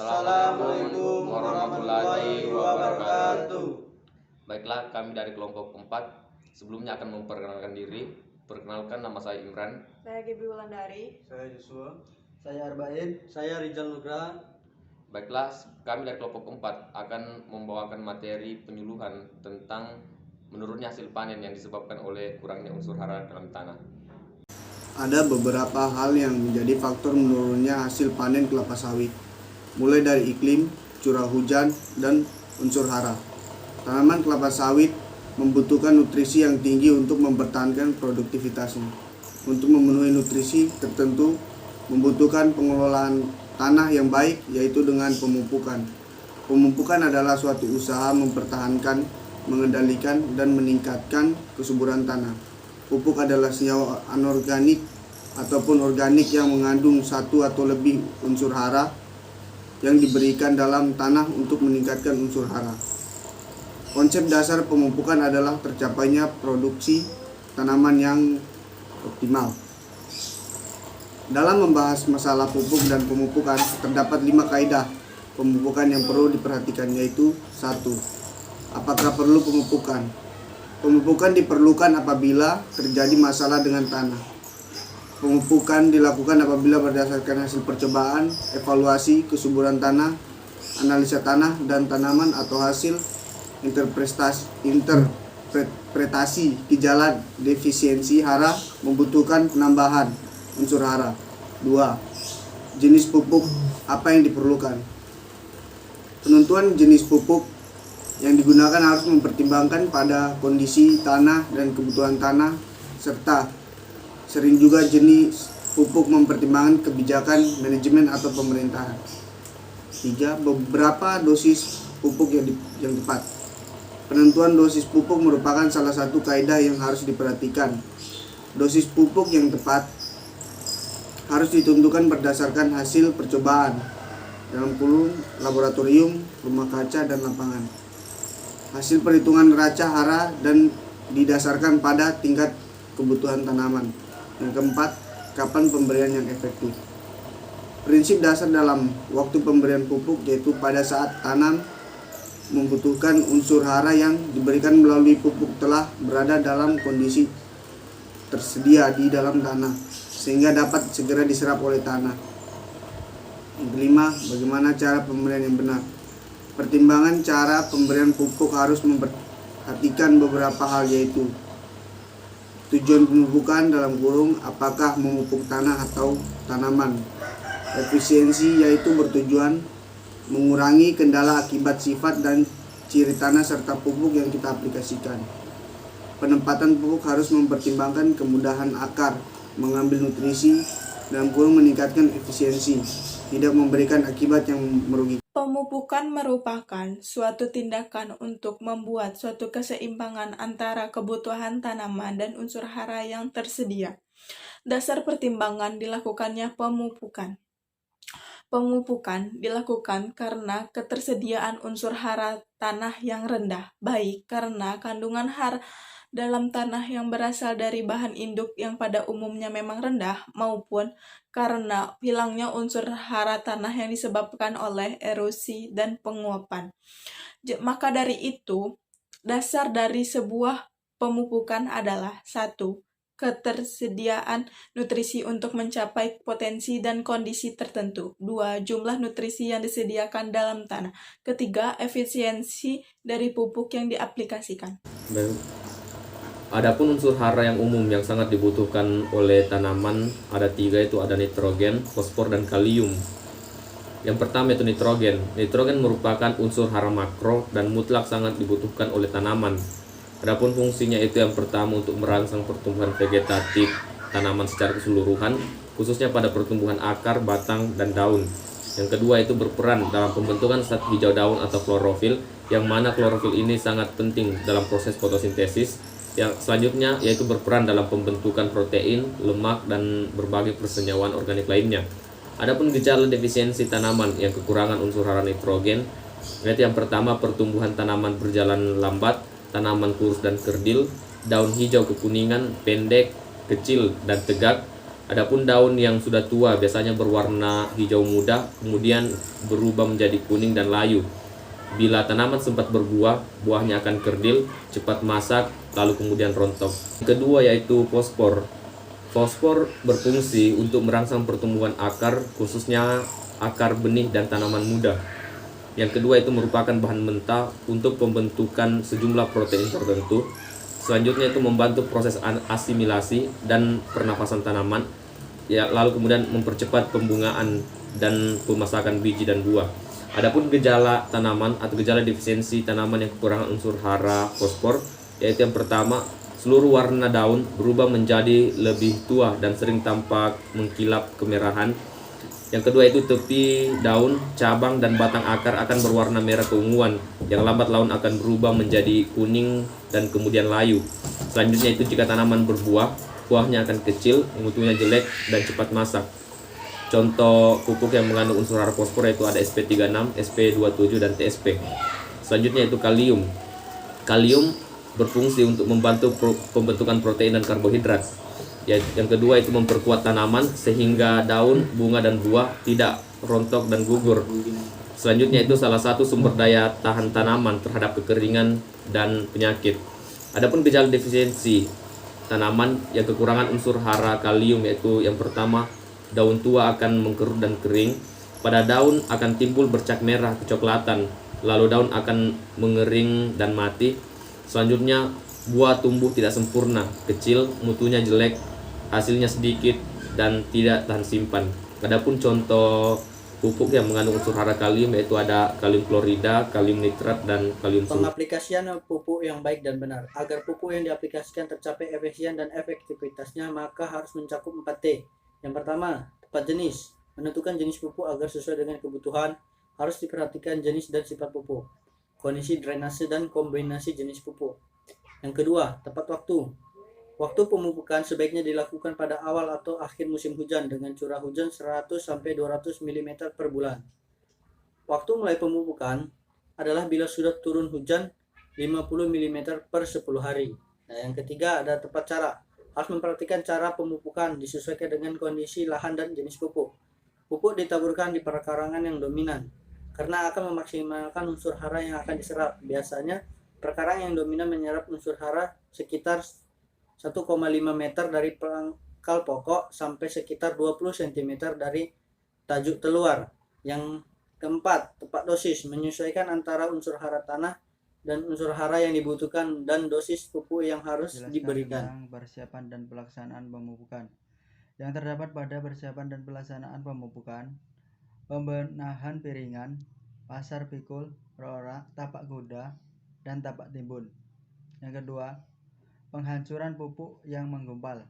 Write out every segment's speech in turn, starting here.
Assalamualaikum warahmatullahi wabarakatuh. Baiklah, kami dari kelompok 4 sebelumnya akan memperkenalkan diri. Perkenalkan, nama saya Imran. Saya Gibi Wulandari. Saya Joshua. Saya Arbain. Saya Rizal Nugra. Baiklah, kami dari kelompok 4 akan membawakan materi penyuluhan tentang menurunnya hasil panen yang disebabkan oleh kurangnya unsur hara dalam tanah. Ada beberapa hal yang menjadi faktor menurunnya hasil panen kelapa sawit, mulai dari iklim, curah hujan, dan unsur hara. Tanaman kelapa sawit membutuhkan nutrisi yang tinggi untuk mempertahankan produktivitasnya. Untuk memenuhi nutrisi tertentu, membutuhkan pengelolaan tanah yang baik, yaitu dengan pemupukan. Pemupukan adalah suatu usaha mempertahankan, mengendalikan, dan meningkatkan kesuburan tanah. Pupuk adalah senyawa anorganik ataupun organik yang mengandung satu atau lebih unsur hara yang diberikan dalam tanah untuk meningkatkan unsur hara. Konsep dasar pemupukan adalah tercapainya produksi tanaman yang optimal. Dalam membahas masalah pupuk dan pemupukan, terdapat 5 kaidah pemupukan yang perlu diperhatikan, yaitu 1. Apakah perlu pemupukan? Pemupukan diperlukan apabila terjadi masalah dengan tanah. Pemupukan dilakukan apabila berdasarkan hasil percobaan, evaluasi kesuburan tanah, analisa tanah dan tanaman, atau hasil interpretasi gejala defisiensi hara membutuhkan penambahan unsur hara. 2. Jenis pupuk apa yang diperlukan? Penentuan jenis pupuk yang digunakan harus mempertimbangkan pada kondisi tanah dan kebutuhan tanah, serta sering juga jenis pupuk mempertimbangkan kebijakan manajemen atau pemerintahan. 3. Beberapa dosis pupuk yang tepat. Penentuan dosis pupuk merupakan salah satu kaidah yang harus diperhatikan. Dosis pupuk yang tepat harus ditentukan berdasarkan hasil percobaan dalam kurung laboratorium, rumah kaca, dan lapangan. Hasil perhitungan raca hara dan didasarkan pada tingkat kebutuhan tanaman. Yang keempat, kapan pemberian yang efektif. Prinsip dasar dalam waktu pemberian pupuk yaitu pada saat tanam membutuhkan unsur hara yang diberikan melalui pupuk telah berada dalam kondisi tersedia di dalam tanah, sehingga dapat segera diserap oleh tanah. Yang kelima, bagaimana cara pemberian yang benar. Pertimbangan cara pemberian pupuk harus memperhatikan beberapa hal, yaitu tujuan pemupukan dalam kurung, apakah memupuk tanah atau tanaman. Efisiensi yaitu bertujuan mengurangi kendala akibat sifat dan ciri tanah serta pupuk yang kita aplikasikan. Penempatan pupuk harus mempertimbangkan kemudahan akar mengambil nutrisi dalam kurung, meningkatkan efisiensi, tidak memberikan akibat yang merugikan. Pemupukan merupakan suatu tindakan untuk membuat suatu keseimbangan antara kebutuhan tanaman dan unsur hara yang tersedia. Dasar pertimbangan dilakukannya pemupukan. Pemupukan dilakukan karena ketersediaan unsur hara tanah yang rendah, baik karena kandungan hara dalam tanah yang berasal dari bahan induk yang pada umumnya memang rendah, maupun karena hilangnya unsur hara tanah yang disebabkan oleh erosi dan penguapan. Maka dari itu, dasar dari sebuah pemupukan adalah 1. Ketersediaan nutrisi untuk mencapai potensi dan kondisi tertentu. 2. Jumlah nutrisi yang disediakan dalam tanah. 3. Efisiensi dari pupuk yang diaplikasikan. Adapun unsur hara yang umum yang sangat dibutuhkan oleh tanaman ada 3, yaitu ada nitrogen, fosfor, dan kalium. Yang pertama itu nitrogen. Nitrogen merupakan unsur hara makro dan mutlak sangat dibutuhkan oleh tanaman. Adapun fungsinya itu yang pertama untuk merangsang pertumbuhan vegetatif tanaman secara keseluruhan, khususnya pada pertumbuhan akar, batang, dan daun. Yang kedua itu berperan dalam pembentukan zat hijau daun atau klorofil, yang mana klorofil ini sangat penting dalam proses fotosintesis. Yang selanjutnya yaitu berperan dalam pembentukan protein, lemak, dan berbagai persenyawaan organik lainnya. Adapun gejala defisiensi tanaman yang kekurangan unsur hara nitrogen, yaitu yang pertama pertumbuhan tanaman berjalan lambat, tanaman kurus dan kerdil, daun hijau kekuningan, pendek, kecil, dan tegak. Adapun daun yang sudah tua biasanya berwarna hijau muda, kemudian berubah menjadi kuning dan layu. Bila tanaman sempat berbuah, buahnya akan kerdil, cepat masak, lalu kemudian rontok. Kedua yaitu fosfor. Fosfor berfungsi untuk merangsang pertumbuhan akar, khususnya akar benih dan tanaman muda. Yang kedua itu merupakan bahan mentah untuk pembentukan sejumlah protein tertentu. Selanjutnya itu membantu proses asimilasi dan pernafasan tanaman, ya, lalu kemudian mempercepat pembungaan dan pemasakan biji dan buah. Adapun gejala tanaman atau gejala defisiensi tanaman yang kekurangan unsur hara fosfor, yaitu yang pertama, seluruh warna daun berubah menjadi lebih tua dan sering tampak mengkilap kemerahan. Yang kedua itu tepi daun, cabang, dan batang akar akan berwarna merah keunguan, yang lambat laun akan berubah menjadi kuning dan kemudian layu. Selanjutnya itu jika tanaman berbuah, buahnya akan kecil, mutunya jelek, dan cepat masak. Contoh pupuk yang mengandung unsur hara fosfor yaitu ada SP36, SP27, dan TSP. Selanjutnya itu kalium. Kalium berfungsi untuk membantu pembentukan protein dan karbohidrat. Yang kedua itu memperkuat tanaman sehingga daun, bunga, dan buah tidak rontok dan gugur. Selanjutnya itu salah satu sumber daya tahan tanaman terhadap kekeringan dan penyakit. Adapun gejala defisiensi tanaman yang kekurangan unsur hara kalium yaitu yang pertama, daun tua akan mengkerut dan kering. Pada daun akan timbul bercak merah kecoklatan, lalu daun akan mengering dan mati. Selanjutnya, buah tumbuh tidak sempurna, kecil, mutunya jelek, hasilnya sedikit, dan tidak tahan simpan. Adapun contoh pupuk yang mengandung unsur hara kalium yaitu ada kalium klorida, kalium nitrat, dan kalium sulfat. Pengaplikasian pupuk yang baik dan benar. Agar pupuk yang diaplikasikan tercapai efisien dan efektivitasnya, maka harus mencakup 4T. Yang pertama, tepat jenis. Menentukan jenis pupuk agar sesuai dengan kebutuhan. Harus diperhatikan jenis dan sifat pupuk, kondisi drainase, dan kombinasi jenis pupuk. Yang kedua, tepat waktu. Waktu pemupukan sebaiknya dilakukan pada awal atau akhir musim hujan dengan curah hujan 100-200 mm per bulan. Waktu mulai pemupukan adalah bila sudah turun hujan 50 mm per 10 hari. Nah, yang ketiga ada tepat cara. Harus memperhatikan cara pemupukan disesuaikan dengan kondisi lahan dan jenis pupuk. Pupuk ditaburkan di perkarangan yang dominan karena akan memaksimalkan unsur hara yang akan diserap. Biasanya perkarang yang dominan menyerap unsur hara sekitar 1,5 meter dari pangkal pokok sampai sekitar 20 cm dari tajuk teluar. Yang keempat, tepat dosis, menyesuaikan antara unsur hara tanah dan unsur hara yang dibutuhkan dan dosis pupuk yang harus diberikan. Tentang persiapan dan pelaksanaan pemupukan. Yang terdapat pada persiapan dan pelaksanaan pemupukan: pembenahan piringan, pasar pikul, rorak, tapak kuda, dan tapak timbun. Yang kedua, penghancuran pupuk yang menggumpal.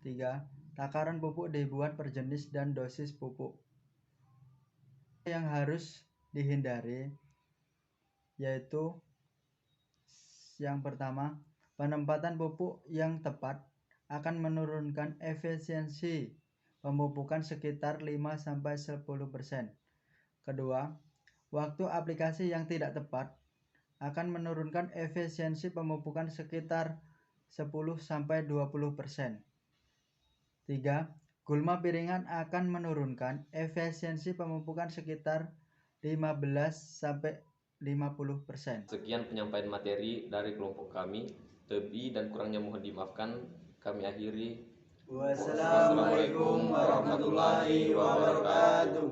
3. Takaran pupuk dibuat per jenis dan dosis pupuk. Yang harus dihindari yaitu yang pertama, penempatan pupuk yang tepat akan menurunkan efisiensi pemupukan sekitar 5-10%. Kedua, waktu aplikasi yang tidak tepat akan menurunkan efisiensi pemupukan sekitar 10-20%. 3. Gulma piringan akan menurunkan efisiensi pemupukan sekitar 15-50%. Sekian penyampaian materi dari kelompok kami. Lebih dan kurangnya mohon dimaafkan. Kami akhiri. Wassalamualaikum warahmatullahi wabarakatuh.